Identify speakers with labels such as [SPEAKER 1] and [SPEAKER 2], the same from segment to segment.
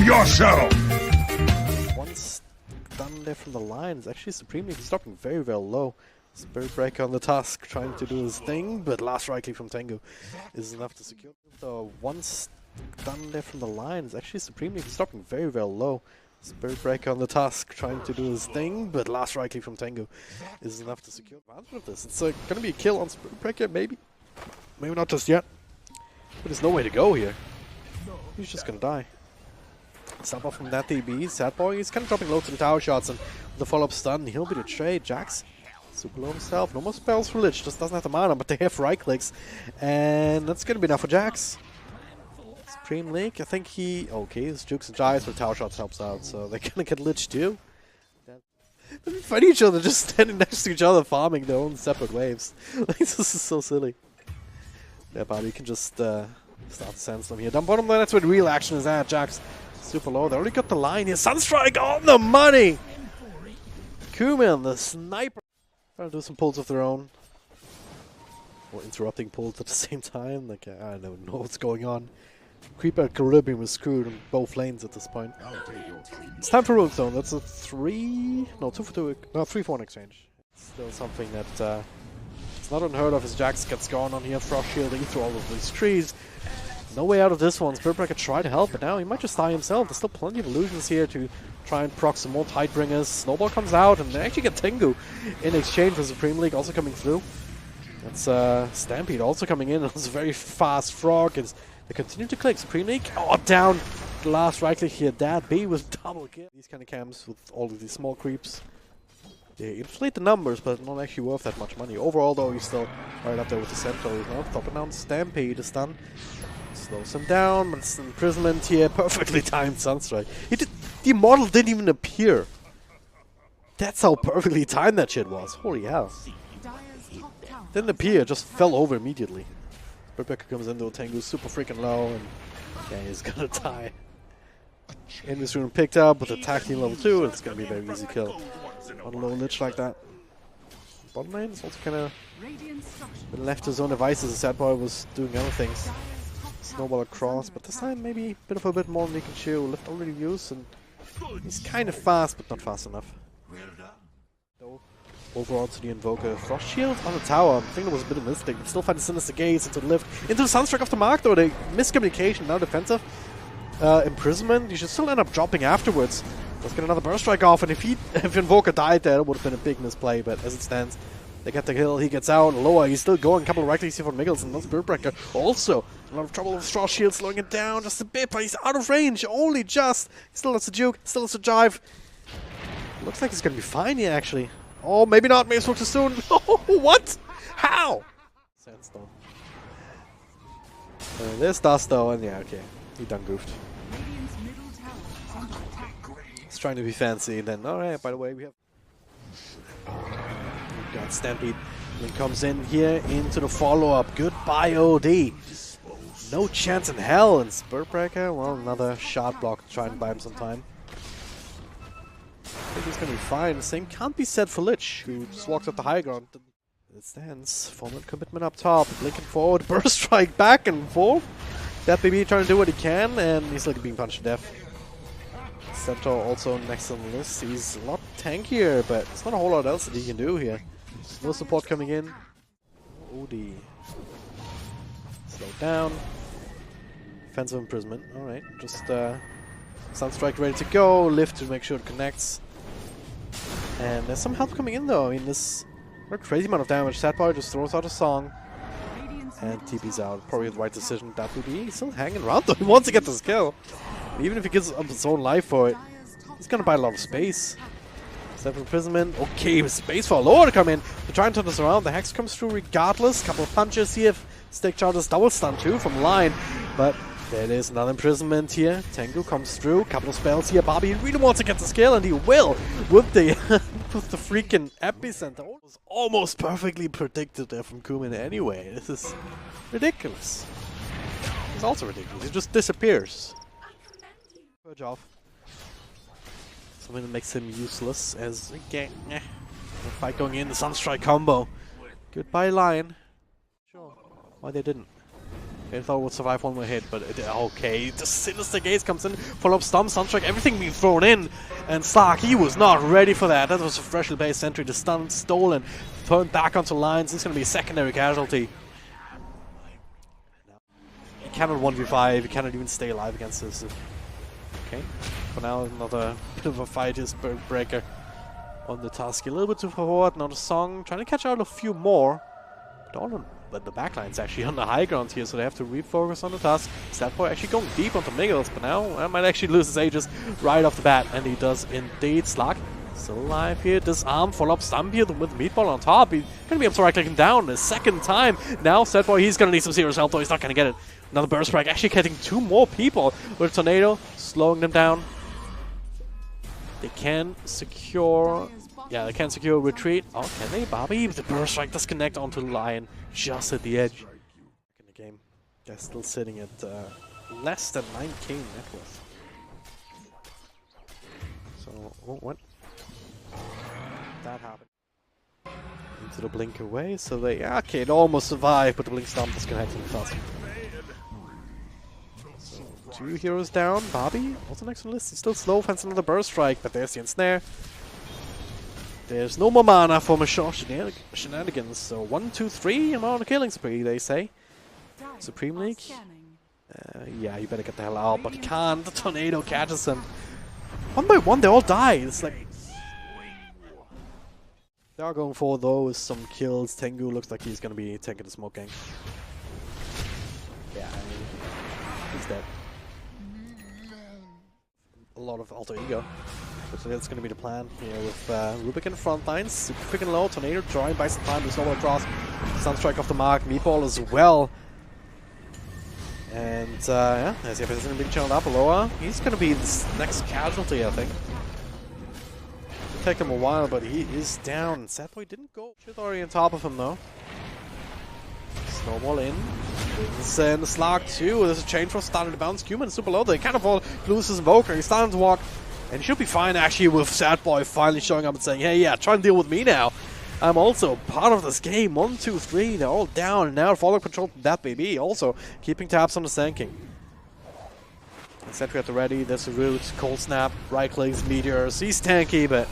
[SPEAKER 1] yourself!
[SPEAKER 2] Once done there from the line, it's actually supremely stopping very, very low. Spirit Breaker on the task, trying to do his thing, but last right click from Tengu is enough to secure. So once done there from the line, it's actually supremely stopping very, very low. Spirit Breaker on the task, trying to do his thing, but last right click from Tengu is enough to secure advantage of this. It's gonna be a kill on Spirit Breaker, maybe. Maybe not just yet. But there's no way to go here. He's just gonna die. Stop off from that DB. Sad boy, he's kind of dropping low to the tower shots, and with the follow-up stun, he'll be the trade. Jax, super low himself. No more spells for Lich, just doesn't have the mana, but they have right clicks. And that's gonna be enough for Jax. Supreme Link, I think he... Okay, his jukes and jives, but tower shots helps out, so they're gonna get Lich too. They fight each other, just standing next to each other, farming their own separate waves. Like, this is so silly. Yeah, Bobby can just start to sandstorm here. Down bottom lane, that's where the real action is at. Jax super low. They already got the line here. Sunstrike on the money! Kumin, the sniper. Trying to do some pulls of their own. Or interrupting pulls at the same time. Like, I don't know what's going on. Creeper Caribbean was screwed on both lanes at this point. It's time for Rogue Zone. That's a 3... No, 2 for 2... No, 3 for 1 exchange. Still something that... It's not unheard of as Jax gets going on here, frost shielding through all of these trees. No way out of this one. Spirit Breaker tried to help, but now he might just die himself. There's still plenty of illusions here to try and proc some more Tidebringers. Snowball comes out, and they actually get Tengu in exchange for Supreme League also coming through. That's Stampede also coming in. It's a very fast frog. They continue to click. Supreme League, oh, down the last right click here. Dad B with double kill. These kind of camps with all of these small creeps. They inflate the numbers, but not actually worth that much money. Overall, though, he's still right up there with the Centaur. He's not stopping down. Stampede is done. Slows him down, but it's imprisonment here. Perfectly timed Sunstrike. The model didn't even appear. That's how perfectly timed that shit was. Holy hell. Didn't appear, just fell over immediately. Rebecca comes into Tengu super freaking low, and yeah, he's gonna die. Invis rune picked up with attack team level 2, and it's gonna be a very easy kill. On a low Lich like that. Bottom lane is also kind of left his own devices. The sad boy was doing other things. Snowball across, but this time maybe a bit more than he can chew. Lift already used, and he's kind of fast, but not fast enough. Overall to the Invoker. Frost Shield on the tower. I think there was a bit of a mistake, but still find the Sinister Gaze into the lift. Into the Sunstrike off the mark though. They miscommunication, now defensive. Imprisonment, you should still end up dropping afterwards. Let's get another Burst Strike off, and if Invoker died there, it would have been a big misplay, but as it stands, they get the kill, he gets out, lower, he's still going, a couple of right clicks here from Miggles, and that's Spirit Breaker. Also, a lot of trouble with Frost Shield, slowing it down just a bit, but he's out of range, only just. He still has to juke, still has to jive. Looks like he's gonna be fine here, actually. Oh, maybe not, maybe spoke too soon. What? How? Sandstorm. There's dust though, and yeah, okay. He done goofed. He's trying to be fancy, and then, alright, by the way, we have... got Stampede. Then comes in here into the follow-up. Goodbye, OD. No chance in hell, and Spirit Breaker, well, another shot block to try and buy him some time. I think he's gonna be fine. The same can't be said for Lich, who just walks up the high ground. It stands. Forward commitment up top. Blinking forward. Burst Strike back and forth. That baby trying to do what he can, and he's like being punched to death. Centaur also next on the list. He's a lot tankier, but there's not a whole lot else that he can do here. No support coming in. OD. Slow down. Defensive imprisonment. Alright. Just Sunstrike ready to go. Lift to make sure it connects. And there's some help coming in though. I mean, this not a crazy amount of damage. Sad Boy just throws out a song. And TP's out. Probably the right decision. That would be. He's still hanging around though. He wants to get this kill. And even if he gives up his own life for it, he's gonna buy a lot of space. Separate imprisonment. Okay, with space for a lower to come in. To try and turn this around. The Hex comes through regardless. Couple of punches here. Stick charges double stun too from line. But there it is, another imprisonment here. Tengu comes through, couple of spells here. Bobby really wants to get this kill, and he will with the with the freaking epicenter. It was almost perfectly predicted there from Kumin anyway. This is ridiculous. It's also ridiculous. He just disappears. Purge off. Something that makes him useless as again. The fight going in, the Sunstrike combo. Goodbye, Lion. Sure. Why they didn't. They thought it would survive one more hit, but okay. The Sinister Gaze comes in, follow-up stomp, Sunstrike, everything being thrown in. And Slark, he was not ready for that. That was a freshly based sentry. The stun stolen, turned back onto lines. He's going to be a secondary casualty. He cannot 1v5, he cannot even stay alive against this. Okay, for now, another bit of a fight is Breaker on the Tusky. A little bit too forward. Now the Song trying to catch out a few more. But the backline's actually on the high ground here, so they have to refocus on the Tusk. Statboy actually going deep onto Miggles, but now I might actually lose his Aegis right off the bat, and he does indeed. Slug still alive here. Disarm, follow-up stump here with Meatball on top. He's going to be able to right-click him down a second time. Now Statboy, he's going to need some serious help, though he's not going to get it. Another Burst Strike, actually getting 2 more people with Tornado, slowing them down. They can secure... Yeah, they can secure a retreat. Oh, can they, Bobby? The Burst Strike does connect onto the Lion just at the edge. In the game, they're still sitting at less than 9k net worth. So, oh, what? That happened. Into the blink away, so they... Okay, it almost survived, but the blink stomp disconnected the Tusk. So, 2 heroes down. Bobby, also next on the list. He's still slow, finds another Burst Strike, but there's the ensnare. There's no more mana for Machaw shenanigans, so 1, 2, 3, I'm on a killing spree, they say. Supreme League? Yeah, you better get the hell out, but he can't. The Tornado catches him. One by one, they all die. It's like... They are going for, though, with some kills. Tengu looks like he's going to be taking the smoke gang. Yeah, I mean, he's dead. A lot of AlterEgo. So that's going to be the plan here with Rubik in the front lines. Super quick and low. Tornado drawing by some time. There's no one across. Sunstrike off the mark. Meatball as well. And yeah, as if it's going to be channeled up. Aloha. He's going to be this next casualty, I think. It'll take him a while, but he is down. Sadboy didn't go. Shit already on top of him, though. Snowball in. And the Slark too. There's a chain for starting to bounce. Cumin super low. They kind of lose his Invoker. He's starting to walk. And he should be fine actually with Sadboy finally showing up and saying, hey, yeah, try and deal with me now. I'm also part of this game. 1, 2, 3, they're all down. And now follow control from that baby. Also keeping tabs on the Sand King. And Sentry at the ready. There's a root, cold snap, right clicks, meteors. He's tanky, but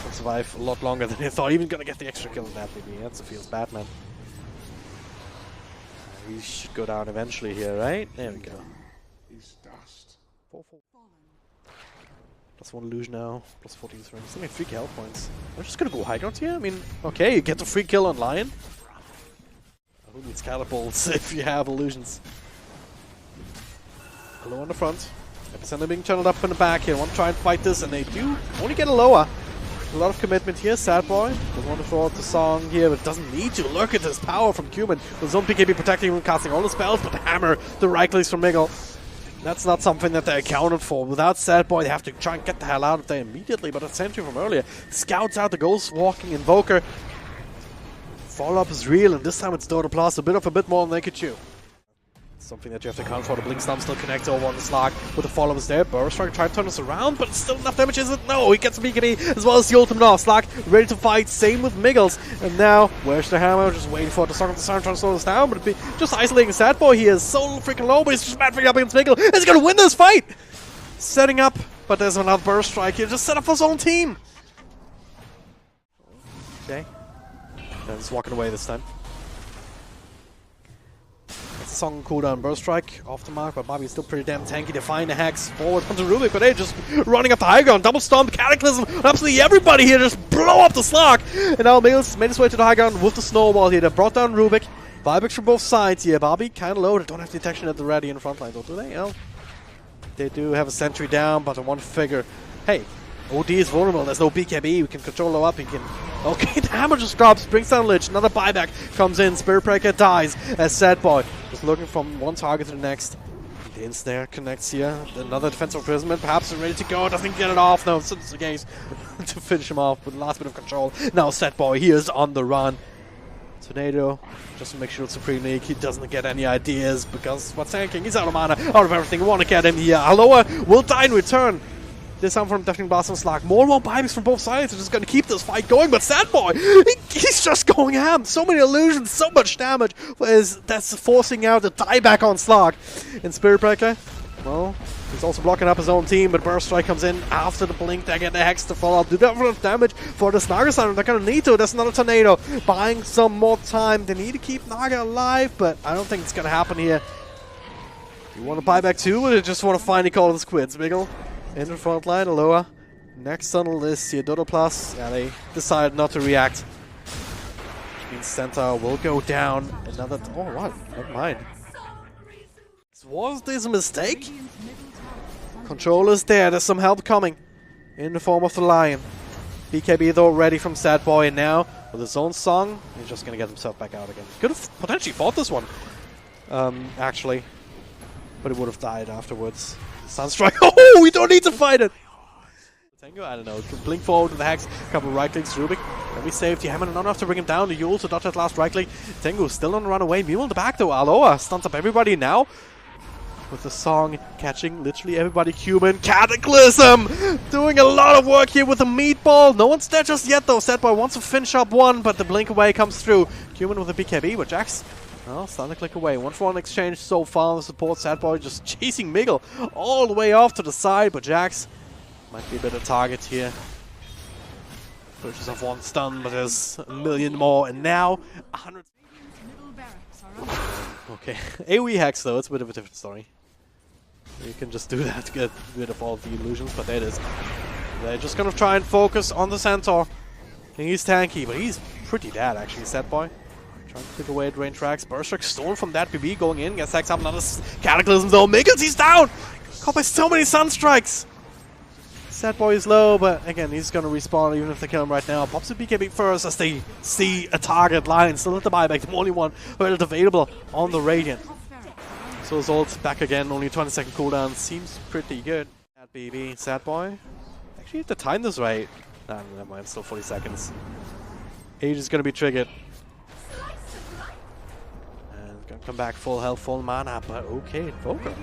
[SPEAKER 2] he'll survive a lot longer than he thought. Even gonna get the extra kill on that baby. That's a feels Batman. He should go down eventually here, right? There we go. 4-4. Plus 1 illusion now, plus 14 strength. Still like 3 health points. I'm just gonna go high ground here. I mean, okay, you get the free kill on Lion. Who needs catapults if you have illusions? Hello on the front. Epicenter being channeled up in the back here. Want to try and fight this, and they do only get a lower. A lot of commitment here. Sadboy doesn't want to throw out the Song here, but doesn't need to. Look at this power from Cumin. With Zone PKB protecting him, casting all the spells, but the hammer, the right clicks from Miggle. That's not something that they accounted for. Without Sadboy, they have to try and get the hell out of there immediately. But a sentry from earlier scouts out the Ghost Walking Invoker. Follow-up is real, and this time it's DotaPlus. A bit more than they could chew. Something that you have to account for. The Blink Stomp still connects over on the Slark with the followers there. Burst Strike trying to turn us around, but it's still enough damage, is it? No, he gets BKB as well as the ultimate off. Slark ready to fight, same with Miggles. And now, where's the hammer? Just waiting for the Song of the Sun trying to slow us down, but it'd be just isolating Sadboy. He is so freaking low, but he's just mad freaking up against Miggle. He's gonna win this fight! Setting up, but there's another Burst Strike here. Just set up for his own team. Okay. And he's walking away this time. Song cooldown, Burst Strike off the mark, but Bobby's still pretty damn tanky. They find the hacks forward onto Rubik, but they just running up the high ground. Double Stomp, Cataclysm, absolutely everybody here just blow up the Slark. And now Mills made his way to the high ground with the Snowball here. They brought down Rubik. Buybacks from both sides here. Bobby kind of low. They don't have detection at the ready in the front line, though, do they? Well, they do have a sentry down, but in one figure. Hey, OD is vulnerable. There's no BKB. We can control low up. He can. Okay, the hammer just drops. Brings down Lich. Another buyback comes in. Spirit Breaker dies as Sadboy just looking from one target to the next. The ensnare connects here. Another defensive imprisonment. Perhaps ready to go. Doesn't get it off. No, it's the case to finish him off with the last bit of control. Now Sadboy, he is on the run. Tornado, just to make sure it's Supreme League, he doesn't get any ideas because what's tanking? He's out of mana, out of everything. We want to get him here. Aloha will die in return. This time from Deafening Blast on Slag. More and more buybacks from both sides are just going to keep this fight going, but Sadboy, he's just going ham. So many illusions, so much damage. That's forcing out a dieback on Slag. And Spirit Breaker, well, he's also blocking up his own team, but Burst Strike comes in after the blink. They get the Hex to follow up. Do that enough damage for the Naga. They're going to need to. There's another Tornado. Buying some more time. They need to keep Naga alive, but I don't think it's going to happen here. You want to buy back too, or you just want to finally call the squids, Biggle? In the front line, Aloha. Next on the list here, DotaPlus. Yeah, they decided not to react. Which means Centaur will go down. Another. Oh, what? Never mind. Was this a mistake? Controller's there. There's some help coming in the form of the Lion. BKB though ready from Sadboy, and now with his own song, he's just gonna get himself back out again. Could have potentially fought this one, actually, but he would have died afterwards. Sunstrike. Oh, we don't need to fight it. Tango, I don't know. Blink forward to the Hex. Couple right clicks. Rubik. Let me save the Hammer. Not enough to bring him down. The Yule to dodge that last right click. Tango still on the run away. Meanwhile, in the back though, Aloha stuns up everybody now. With the song catching literally everybody. Cuban Cataclysm doing a lot of work here with the meatball. No one's dead just yet though. Sadboy wants to finish up one, but the blink away comes through. Cuban with the BKB, but Jax, well, starting to click away. 1-for-1 exchange so far. The support Sadboy just chasing Miggle all the way off to the side, but Jax might be a bit of target here. Purchase of one stun, but there's a million more, and now 100. Okay, AoE Hex though, it's a bit of a different story. You can just do that to get rid of all the illusions, but there it is. They're just gonna try and focus on the Centaur. And he's tanky, but he's pretty dead actually, Sadboy. Trying to click away at range tracks. Berserk stolen from that BB going in, gets Hex up, another Cataclysm though. Miggles, he's down! Caught by so many Sunstrikes! Sadboy is low, but again, he's gonna respawn even if they kill him right now. Pops a BKB first as they see a target line. Still at the buyback, the only one available on the Radiant. So his ult back again, only 20-second cooldown. Seems pretty good. At BB, Sadboy. Actually, if to time this right. Nah, never mind, still 40 seconds. Age is gonna be triggered. And gonna come back full health, full mana, but okay, Invoker.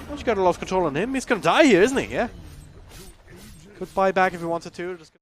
[SPEAKER 2] Once you got a lot of control on him, he's gonna die here, isn't he? Yeah. Could buy back if he wanted to. Just